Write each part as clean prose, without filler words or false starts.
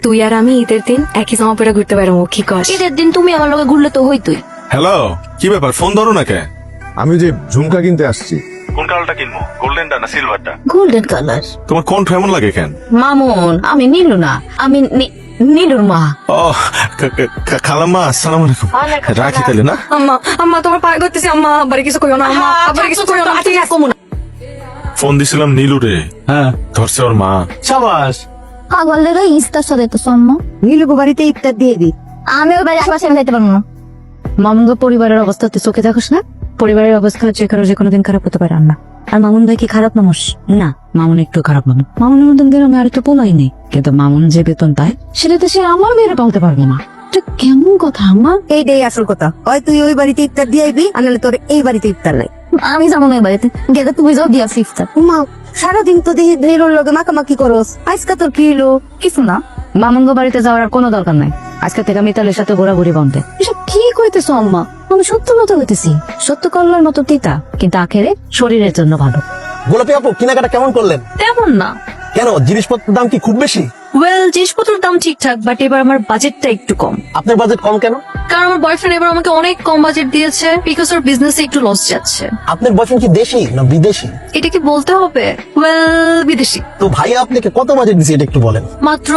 তুই আর আমি ঈদের দিন একই জামা পরে ঘুরতে পারবো, কি কস? ঈদের দিন তুমি আমার লগে ঘুরলে তো হইতই। হ্যালো, কি ব্যাপার? ফোন ধরো না কে? আমি যে ঝুমকা কিনতে আসছি। কোন কালারটা কিনবো, গোল্ডেনটা না সিলভারটা? Golden colour. তোমার কণ্ঠ এমন লাগে কেন? মামুন, আমি নীলু না, আমি নীলুর মা। ও খালাম্মা, আসসালামু আলাইকুম। রাখি তাহলে না? আম্মা আম্মা তোমার পায়ে ধরতেছি, আম্মা আবার কিছু কইও না, আম্মা আবার কিছু কইও না, ঠিক আছে? ফোন দিছিলাম নীলুরে, হ্যাঁ ধরছে ওর মা। সাবাস। পাগল লেগে ইস্তার সাথে তো সম্মা। নীলুকে বাড়িতে ইফতার দিয়ে দিই। আমি ওই বাড়ি আশেপাশে যাইতে পারবো না। মামুন পরিবারের অবস্থা তুই চোখে দেখোস না? পরিবারের অবস্থা যে কারো যে কোনোদিন খারাপ হতে পারে না। আর মামুন ভাই কি খারাপ মানুষ? না, মামুন একটু খারাপ মানুষ। মামুনের মতন গ্রামে আর একটু পোলাই নেই, কিন্তু মামুন যে বেতন পায় সেটাতে সে আমার মেয়েরা পালতে পারবে না। এটা কেমন কথা আম্মা? এইটাই আসল কথা। হয় তুই ওই বাড়িতে ইফতার দিয়ে আইবি, আর নাহলে তোর এই বাড়িতে ইফতার নাই। আমি যাবো না ওই বাড়িতে, গেলে তুমি যাও দিয়া ইফতার। মা সারাদিন তো দেখি নীলুর লগে মাখামাখি করস, আজকে তোর কি হলো? কিছু না, মামুন বাড়িতে যাওয়ার আর কোনো দরকার নাই। আজকে থেকে মিতালের সাথে ঘোরাঘুরি বন্ধ। এসব কি কইতেছো আম্মা? আমি সত্য কথা কইতেছি। সত্য করলার মতো তিতা, কিন্তু আখেরে শরীরের জন্য ভালো। গোলাপি আপু, কেনাকাটা কেমন করলেন? তেমন না। কেন, জিনিসপত্রের দাম কি খুব বেশি? ওয়েল, জিনিসপত্রের দাম ঠিকঠাক, বাট এবার আমার বাজেটটা একটু কম। আপনার বাজেট কম কেন? কারণ আমার বয়ফ্রেন্ড এবার আমাকে অনেক কম বাজেট দিয়েছে, বিকজ ওর বিজনেসে একটু লস যাচ্ছে। আপনার বয়ফ্রেন্ড কি দেশি না বিদেশি? এটা কি বলতে হবে? ওয়েল, বিদেশি। তো ভাইয়া আপনাকে কত বাজেট দিছে এটা একটু বলেন। মাত্র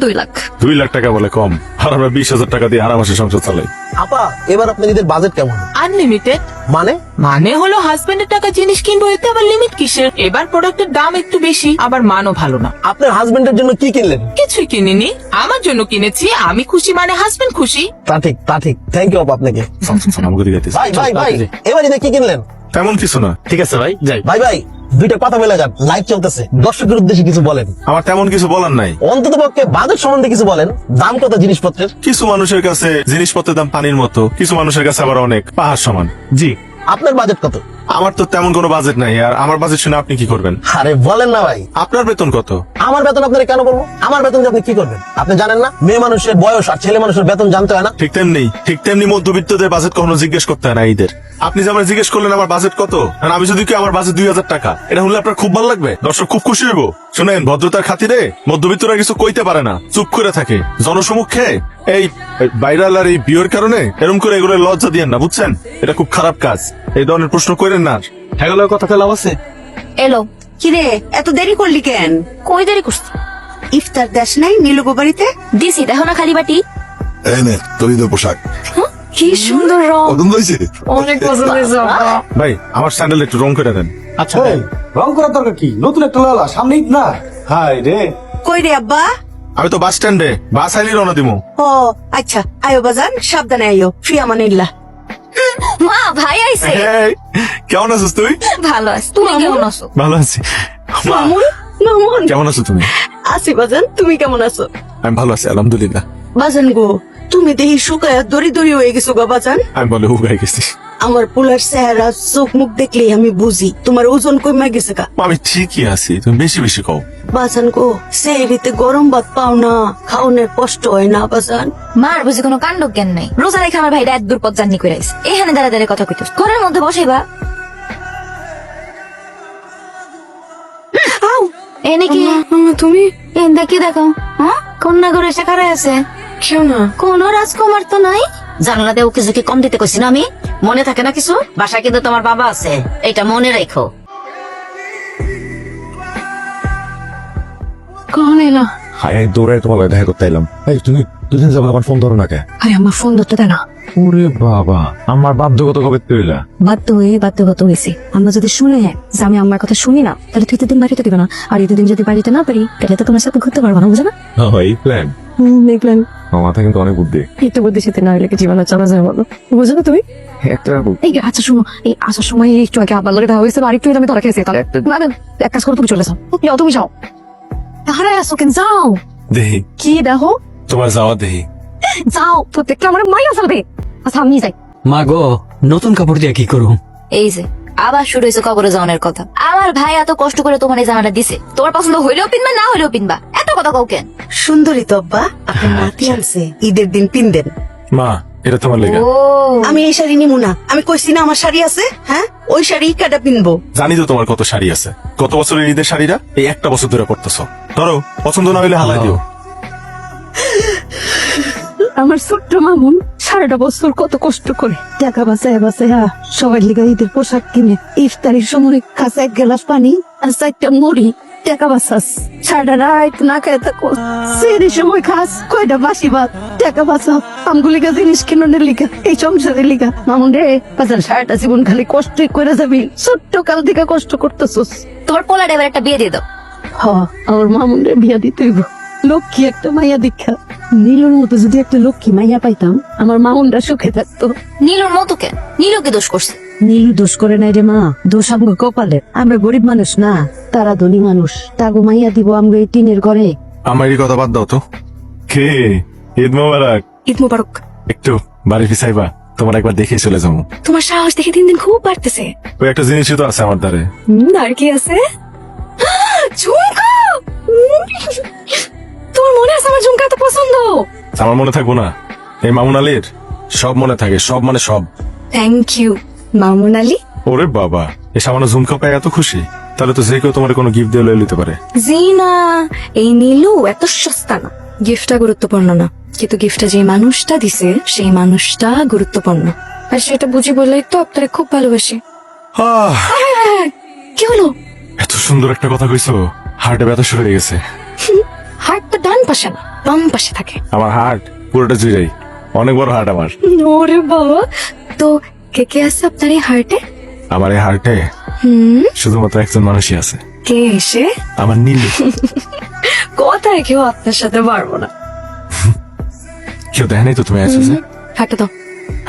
2 লাখ। 2 লাখ টাকা বলে কম? আর আমরা 20,000 টাকা দিয়ে আরামসে সংসার চালাই। আপা, এবার আপনার ঈদের বাজেট কেমন? আনলিমিটেড মানে? মানে হলো হাজবেন্ডের টাকা জিনিস কিনবো, এতে আবার লিমিট কিসের? এবার প্রোডাক্টের দাম একটু বেশি, আবার মানও ভালো না। আপনার হাজবেন্ডের জন্য কি কিনলেন? কিছুই কিনিনি, আমার জন্য কিনেছি। আমি খুশি মানে হাজবেন্ড খুশি। তা ঠিক, তা ঠিক। থ্যাংক ইউ আপা আপনাকে। আমাকে দিয়ে দিতেছে। ভাই ভাই ভাই, এবার ঈদে কি কিনলেন? তেমন কিছু না। ঠিক আছে ভাই, যাই। ভাই ভাই, দুইটা কথা বলে যান, লাইভ চলতেছে। দর্শকের উদ্দেশ্যে কিছু বলেন। আমার তেমন কিছু বলার নাই। অন্তত পক্ষে বাজেট সম্বন্ধে কিছু বলেন। দাম কত জিনিসপত্রের? কিছু মানুষের কাছে জিনিসপত্রের দাম পানির মতো, কিছু মানুষের কাছে আবার অনেক পাহাড় সমান। জি। আপনার বাজেট কত? আমার তো তেমন কোনো বাজেট নাই। আর আমার বাজেট শুনে আপনি কি করবেন? আরে বলেন না ভাই। আপনার বেতন কত? আমার বেতন আপনারা কেন বলবো? আমার বেতন দিয়ে আপনি কি করবেন? আপনি জানেন না, মেয়ে মানুষের বয়স আর ছেলে মানুষের বেতন জানতে হয় না? ঠিক তেমনি মধ্যবিত্তদের বাজেট কখনো জিজ্ঞেস করতে হয় না ঈদের। আপনি যে আমার জিজ্ঞেস করলেন আমার বাজেট কত, আর আমি যদি কি আমার বাজেট 2,000 টাকা, এটা হলে আপনার খুব ভালো লাগবে? দর্শক খুব খুশি হইব। শুনেন, ভদ্রতার খাতিরে মধ্যবিত্তরা কিছু কইতে পারে না, চুপ করে থাকে জনসমক্ষে। এই ভাইরাল আর এই বিয়ের কারণে এরকম করে এগুলো লজ্জা দিয়েন না, বুঝছেন? এটা খুব খারাপ কাজ। এই ধরনের প্রশ্ন করেন না। হ্যাঁ, কথা খেলাম আছে। এলো। কিরে এত দেরি করলি কেন? কই দেরি করছি? ইফতার দেশ নাই নীলুকে বাড়িতে? দিছি, দেখো না খালি বাটি। এই নে তোর ঈদের পোশাক। কি সুন্দর রং, পছন্দ হয়েছে? অনেক পছন্দ হয়েছে আব্বা। ভাই, আমার স্যান্ডেল একটু রং করে দেন। আচ্ছা রং করার দরকার কি? নতুন একটা লালা, সামনে ঈদ না। হাই রে। কই রে আব্বা? আমি তো বাস স্ট্যান্ডে, বাস আইলি রওনা দিমু। ও আচ্ছা, আয়ো বাজান, সাবধানে আইও। ফি আমানিল্লাহ। মা, ভাই আইছে। এই, কেমন আছিস তুই? ভালো আছি, তুমি কেমন আছো? ভালো আছি। মা, মামুন মামুন, কেমন আছো তুমি? আছি বাজান, তুমি কেমন আছো? আমি ভালো আছি, আলহামদুলিল্লাহ। বাজান গো, তুমি দেখি শুকায় দড়ি দড়ি হয়ে গেছো গো বাজান। আমি বলে উগাই গেছি। আমার পোলার চেহারা চোখ মুখ দেখলেই আমি বুঝি তোমার ওজন কমে গেছে গা। আমি ঠিকই আছি, তুমি বেশি বেশি কও। বাজান গো, সেহরিতে গরম ভাত পাও না, খাওনের কষ্ট হয় না বাজান? মার বুঝি কোনো কাণ্ড জ্ঞান নাই। রোজা রেখে আমার ভাইরা এক দূর পথ জার্নি করে আইছে, এখানে দাঁড়া দাঁড়া কথা কইতো। ঘরের মধ্যে বসাইবা। এনে কি তুমি দেখি দেখো, হ্যাঁ কন্যা ঘরে এসে কারা আছে? কেউ না। কোন রাজকুমার তো নাই। জানলা দেও কিছু কি কম দিতে কইছি না আমি? মনে থাকে না কিছু? বাসায় কিন্তু তোমার বাবা আছে, এটা মনে রাখো। কোন এলো? হাই দৌড়ায় তোমার লগে দেখা করতে এলাম। এই তুমি দুদিন যাবো, আমার ফোন ধরো না কে? আরে আমার ফোন ধরতে দেয় না। ওরে বাবা, আমার বাধ্যগত কবে তৈলা? বাধ্যগত হয়েছে। আমরা যদি শুনে যে আমি আমার কথা শুনি না, তাহলে তুই দিন বাড়িতে দিবে না। আর ঈদের দিন যদি বাড়িতে না পারি, তাহলে তো তোমার সাথে ঘুরতে পারবো না, বুঝে না? এই প্ল্যান দেখলেন, আমার মাথা কিন্তু অনেক বুদ্ধি। একটু বুদ্ধির সাথে না হলে কি জীবনে চলা যায় বলো? বুঝো না তুমি? একটা এই আচ্ছা শুনো, এই আসার সময় একটু আগে আবার লগে দেখা হয়েছে, আর একটু আমি তোরা খেয়েছি। তাহলে না না, এক কাজ করো, তুমি চলে যাও। যাও, তুমি যাও। তাহলে আসো কেন? যাও। দেহি কি দেখো? তোমার যাওয়া দেহি। যাও, তো দেখলে আমার মাইয়া ফেলবে। আচ্ছা আমি যাই। মা গো, নতুন কাপড় দিয়ে কি করুম? এই যে আবার শুরু হয়েছে কবরে যাওয়ার কথা। আমার ভাই এত কষ্ট করে তোমার এই জামাটা দিছে, তোমার পছন্দ হইলেও পিনবা, না হইলেও পিনবা। এত কথা কও কেন? সুন্দরী তো আব্বা, আপনার নাতি আনছে, ঈদের দিন পিনদেন। মা, এটা তোমার লেগে। ও আমি এই শাড়ি নিমু না, আমি কইছি না আমার শাড়ি আছে। হ্যাঁ, ওই শাড়ি কাটা পিনবো। জানি তো তোমার কত শাড়ি আছে। গত বছরের ঈদের শাড়িটা এই একটা বছর ধরে পড়তেছ। ধরো, পছন্দ না হইলে হালাই দিও। আমার ছোট্ট মামুন সারাটা বছর কত কষ্ট করে টাকা বাঁচায় সবাই লিগা ঈদের পোশাক কিনে ইফতারির সময় কাছে 1 গ্লাস পানি আর 4টা মুড়ি টাকা বাঁচাস সারাটা রাত না খায় থাকো সেই সময় খাস কয়টা বাসি ভাত টাকা বাঁচা আমগুলিকা জিনিস কিনোনের লিগা এই সংসারের লিগা মামুন রে বাজার সারাটা জীবন খালি কষ্টই করে যাবি ছোট্ট কাল থেকে কষ্ট করতেছস। তোমার পোলার এবার একটা বিয়ে দিয়ে দাও। আমার মামুন রে বিয়া দিতে হইব লক্ষ্মী একটা মাইয়া দীক্ষা নীলুর মতো যদি একটা লক্ষ্মী মাইয়া পাইতাম আমার মামুনটা সুখে থাকতো। নীলুর মতো কে? নীলুকে দোষ করছে? নীলু দোষ করে নাই রে মা, দোষ আমগো কপালে। আমরা গরিব মানুষ না, তারা ধনী মানুষ। তাগো মাইয়া দিব আমগো এই টিনের ঘরে। আমার এই কথা বাদ দাও তো। কে? ঈদ মোবারক। ঈদ মোবারক। একটু বাড়ি ফিসাইবা, তোমার একবার দেখে চলে যাবো। তোমার সাহস দেখে দিন দিন খুব বাড়তেছে। ওই একটা জিনিসই তো আছে আমার দ্বারে। আর কি আছে? ঝুমকা। তোমার মনে আছে আমার ঝুমকা এত পছন্দ? আমার মনে থাকবো না? এই মামুন আলীর সব মনে থাকে, সব মানে সব। Thank you Mamun Ali. ওরে বাবা, এই সামান্য ঝুমকা পায় এত খুশি? তাহলে তো যে কেউ তোমার কোনো গিফট দিয়ে লয়ে নিতে পারে। জি না, এই নীলু এত সস্তা না। গিফটটা গুরুত্বপূর্ণ না, কিন্তু গিফটটা যে মানুষটা দিছে সেই মানুষটা গুরুত্বপূর্ণ। আর সেটা বুঝি বললেই তো আপনারা খুব ভালোবাসি। আহ, কি হলো? এত সুন্দর একটা কথা কইছো, হার্টে ব্যথা শুরু হয়ে গেছে। হার্টটা ডান পাশে না বাম পাশে থাকে। আমার হার্ট পুরোটা জুড়াই, অনেক বড় হার্ট আমার। ওরে বাবা, তো কে কে আছে আপনার এই হার্টে? আমার এই হার্টে শুধুমাত্র একজন মানুষই আছে। কে এসে? আমার নীলু। কোথায় কেউ আপনার সাথে পারবো না। কেউ দেখে নাই তো তুমি আছো যে? হাতটা দাও।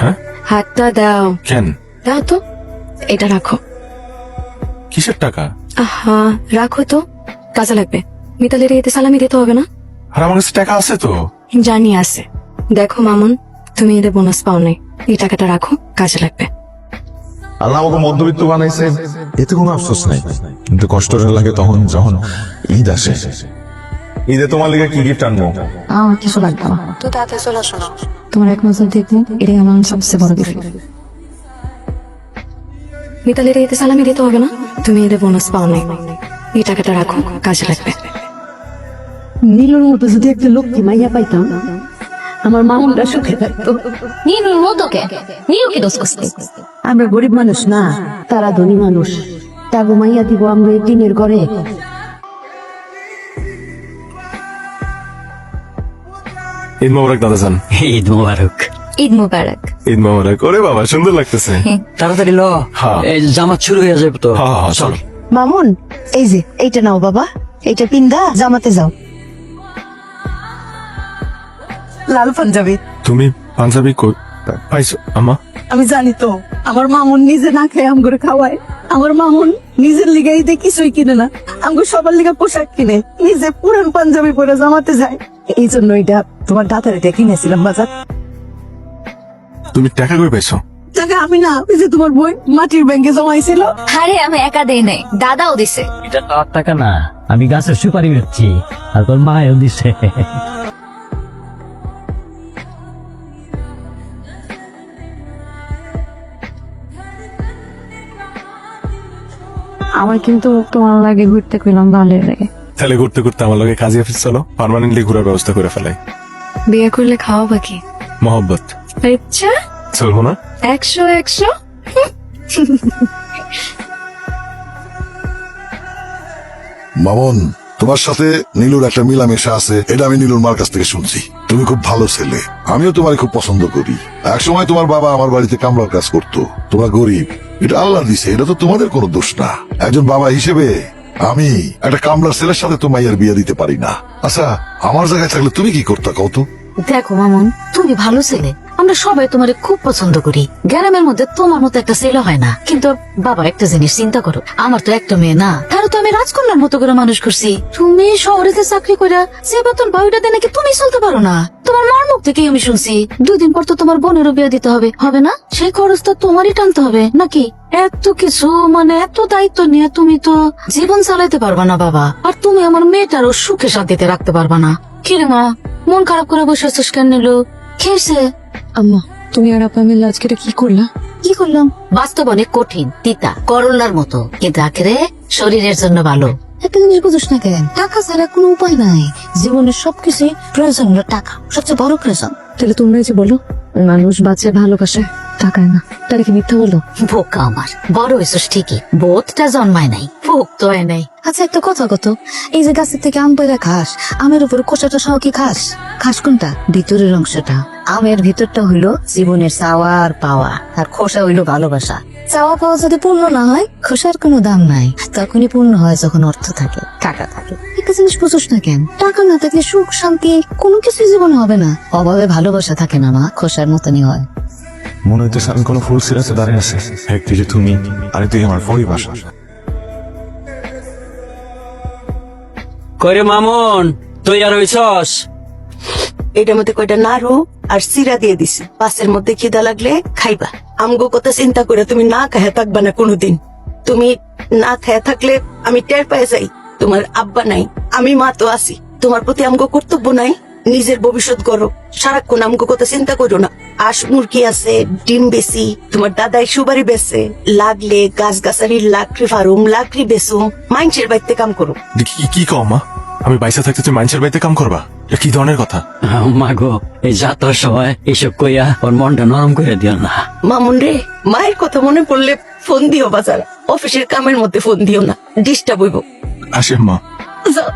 হ্যাঁ, হাতটা দাও। কেন? দাও তো, এটা রাখো। কিসের টাকা? আহা, রাখো তো, কাজে লাগবে। মিতালির এতে সালামি দিতে হবে না? আর আমার কাছে টাকা আছে তো। জানি আছে। দেখো মামুন, তুমি এদের বোনাস পাও নাই, এই টাকাটা রাখো, কাজে লাগবে। আল্লাহ আমাকে মধ্যবিত্ত বানাইছে, এতে কোনো আফসোস নাই, কিন্তু কষ্টটা লাগে তখন যখন ঈদ আসে। ঈদে তোমার লিগে কি গিফট আনবো? আমার কিছু লাগবে না, তো তাতে চলে আসো না। তোমার এক নজর দেখবো, এটাই আমার সবচেয়ে বড় গিফট। মিতালির এতে সালামি দিতে হবে না, তুমি এদের বোনাস পাও নাই, এই টাকাটা রাখো, কাজে লাগবে। নীলুর মতো যদি একটা লক্ষ্মী মাইয়া পাইতাম আমার মামুনটা সুখে থাকতো। নীলুর মতো কে? নীলু কি দোষ করছে? আমরা গরিব মানুষ না, তারা ধনী মানুষ। তাগো মাইয়া দিব আমরা এই টিনের ঘরে। ঈদ মোবারক দাদা যান। ঈদ মোবারক। ঈদ মুবারক। ঈদ মোবারক। ওরে বাবা, সুন্দর লাগতেছে। তাড়াতাড়ি ল, হ্যাঁ। এই জামাত শুরু হয়ে যাবে তো। হ্যাঁ, হ্যাঁ, চলো। মামুন, এই যে এইটা নাও বাবা, এইটা পিন্দা জামাতে যাও। লাল পাঞ্জাবি। তুমি পাঞ্জাবি কই পাইছো আমা? আমি জানি তো, আমার মামুন নিজে না খেয়ে আম করে খাওয়ায়। আমার মামুন নিজের লিগে ঈদে কিছুই কিনে না, আমগো সবার লিগে পোশাক কিনে, নিজে পুরান পাঞ্জাবি পরে জামাতে যায়। এই জন্য এটা তোমার দাদার এটা কিনেছিলাম বাজার। তুমি টাকা কই পাইছো? টাকা আমি না, ওই যে তোমার বই মাটির ব্যাংকে জমাইছিল। আরে আমি একা দেই নাই, দাদাও দিছে। এটা তো আর টাকা না, আমি গাছের সুপারি বেচছি, আর তোর মায়ও দিছে। আমার কিন্তু তোমার লাগে ঘুরতে কইলাম ভালো লাগে। তাহলে ঘুরতে ঘুরতে আমার লগে কাজী অফিস চলো, পার্মানেন্টলি ঘোরার ব্যবস্থা করে ফেলাই। বিয়ে করলে খাওয়া বাকি। মহব্বত আচ্ছা, চলবো না? 100। মামুন, তোমার সাথে নীলুর একটা মিলামেশা আছে, এটা আমি নীলুর মার কাছ থেকে শুনছি। তুমি খুব ভালো ছেলে, আমিও তোমার খুব পছন্দ করি। এক সময় তোমার বাবা আমার বাড়িতে কামলার কাজ করতো। তোমরা গরিব, এটা আল্লাহ দিছে, এটা তো তোমাদের কোনো দোষ না। একজন বাবা হিসেবে আমি একটা কামলার ছেলের সাথে তো মাইয়ার বিয়ে দিতে পারি না। আচ্ছা, আমার জায়গায় থাকলে তুমি কি করতা কত? দেখো মামুন, তুমি ভালো ছেলে, আমরা সবাই তোমারে খুব পছন্দ করি। গ্রামের মধ্যে তোমার মতো একটা ছেলে হয় না। কিন্তু বাবা, একটা জিনিস চিন্তা করো, আমার তো একটা মেয়ে না, তারও তো আমি রাজকন্যার মতো করে মানুষ করছি। তুমি শহরে চাকরি করে যে বেতন পাও, ওইটাতে নাকি তুমি চলতে পারো না। তোমার মার মুখ থেকেই আমি শুনছি 2 দিন পর তো তোমার বোনেরও বিয়ে দিতে হবে, হবে না? সেই খরচটা তোমারই টানতে হবে নাকি? এত কিছু, মানে এত দায়িত্ব নিয়ে তুমি তো জীবন চালাইতে পারবা না বাবা। আর তুমি আমার মেয়েটারও সুখে শান্তিতে রাখতে পারবা না। কি রে মা, মন খারাপ করে বসে আছিস কেন? নিলো খেয়েছে? আম্মা, তুমি আর আপা মিলে আজকে এটা কি করলা? কি করলাম? বাস্তব অনেক কঠিন, তিতা, করলার মতো, কিন্তু আখেরে শরীরের জন্য ভালো। একটা জিনিস বুঝিস না কেন? টাকা ছাড়া কোনো উপায় নাই। জীবনের সবকিছু প্রয়োজন হলো টাকা, সবচেয়ে বড় প্রয়োজন। তাহলে তোমরাই যে বলো মানুষ বাঁচে ভালোবাসে টাকায় না, তাহলে কি মিথ্যা বলো? বোকা আমার, বড় হয়েছিস ঠিকই, বোধটা জন্মায় নাই, ভোগ তো হয় নাই। আচ্ছা একটা কথা কত, এই যে গাছের থেকে আম পেড়ে খাস, আমের উপর খোসাটা সহ কি খাস? খাস কোনটা? ভিতরের অংশটা। আমের ভিতরটা হইলো জীবনের চাওয়া আর পাওয়া, আর খোসা হইলো ভালোবাসা। চাওয়া পাওয়া যদি পূর্ণ না হয়, খোসার কোনো দাম নাই। তখনই পূর্ণ হয় যখন অর্থ থাকে, টাকা থাকে। একটা জিনিস বুঝোস না কেন? টাকা না থাকলে সুখ শান্তি কোনো কিছুই জীবনে হবে না। অভাবে ভালোবাসা থাকে না মা, খোসার মতনই হয়। মনে হইতেছে আমি কোনো ফুল সিরাজে দাঁড়িয়ে আছে, একদিকে তুমি আরেকদিকে আমার পরিবার। কইরে মামুন, তুই আর হইছস? এটার মধ্যে কয়টা নাড়ু আর সিরা দিয়ে দিছি, পাশের মধ্যে খিদা লাগলে খাইবা। আমগো কথা চিন্তা করে তুমি না খায় থাকবা না কোনোদিন। তুমি না খায় থাকলে আমি টের পেয়ে যাই তোমার আব্বা নাই, আমি মা তো আছি। তোমার প্রতি আমগো কর্তব্য নাই? নিজের ভবিষ্যৎ করো, সারাক্ষণ আমগো কথা চিন্তা করো না। আশ মুরগি আছে, ডিম বেশি, তোমার দাদাই সুবারি বেছে, লাগলে গাছ গাছালির লাকড়ি ফার্ম, লাকড়ি বেচুম, মাইনসের বাড়িতে কাম করো। কি কও মা? আমি বাইসা থাকতে তুমি মানুষের বাড়িতে কাম করবা? এটা কি ধরনের কথা? মাগো, এই যাত্রার সময় এইসব কইয়া ওর মনটা নরম করে দিও না। মামুন রে, মায়ের কথা মনে পড়লে ফোন দিও বাজার, অফিসের কামের মধ্যে ফোন দিও না, ডিস্টার্ব হইব। আসে মা। যাও।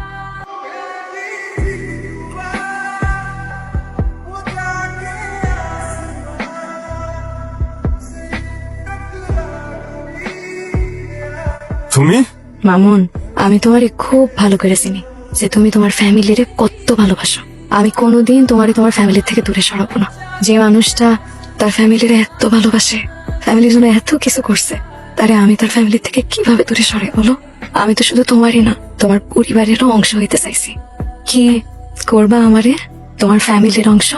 তুমি? মামুন, আমি তোমারে খুব ভালো করে চিনি যে তুমি তোমার ফ্যামিলিরে কত ভালোবাসো। আমি কোনোদিন তোমারে তোমার ফ্যামিলি থেকে দূরে সরাবো না। যে মানুষটা তার ফ্যামিলিরে এত ভালোবাসে, ফ্যামিলির জন্য এত কিছু করছে, তারে আমি তার ফ্যামিলি থেকে কিভাবে দূরে সরে বলো? আমি তো শুধু তোমারই না, তোমার পরিবারেরও অংশ হইতে চাইছি। কি করবা আমারে তোমার ফ্যামিলির অংশ?